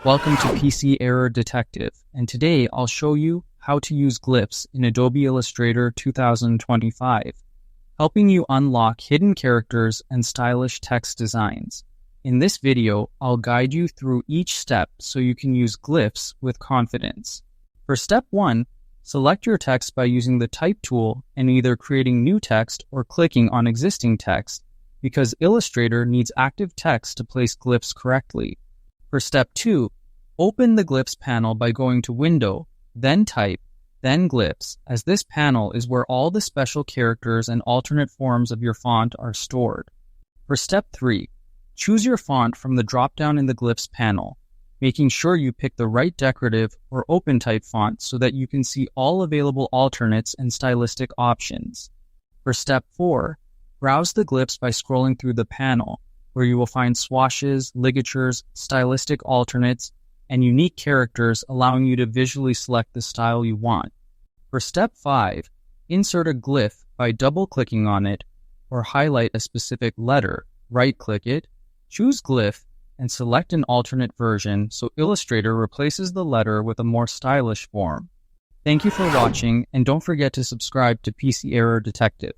Welcome to PC Error Detective, and today I'll show you how to use Glyphs in Adobe Illustrator 2025, helping you unlock hidden characters and stylish text designs. In this video, I'll guide you through each step so you can use Glyphs with confidence. For step 1, select your text by using the Type tool and either creating new text or clicking on existing text, because Illustrator needs active text to place Glyphs correctly. For step 2, open the Glyphs panel by going to Window, then Type, then Glyphs, as this panel is where all the special characters and alternate forms of your font are stored. For step 3, choose your font from the drop-down in the Glyphs panel, making sure you pick the right decorative or OpenType font so that you can see all available alternates and stylistic options. For step 4, browse the Glyphs by scrolling through the panel, where you will find swashes, ligatures, stylistic alternates, and unique characters allowing you to visually select the style you want. For step 5, insert a glyph by double-clicking on it or highlight a specific letter, right-click it, choose glyph, and select an alternate version so Illustrator replaces the letter with a more stylish form. Thank you for watching, and don't forget to subscribe to PC Error Detective.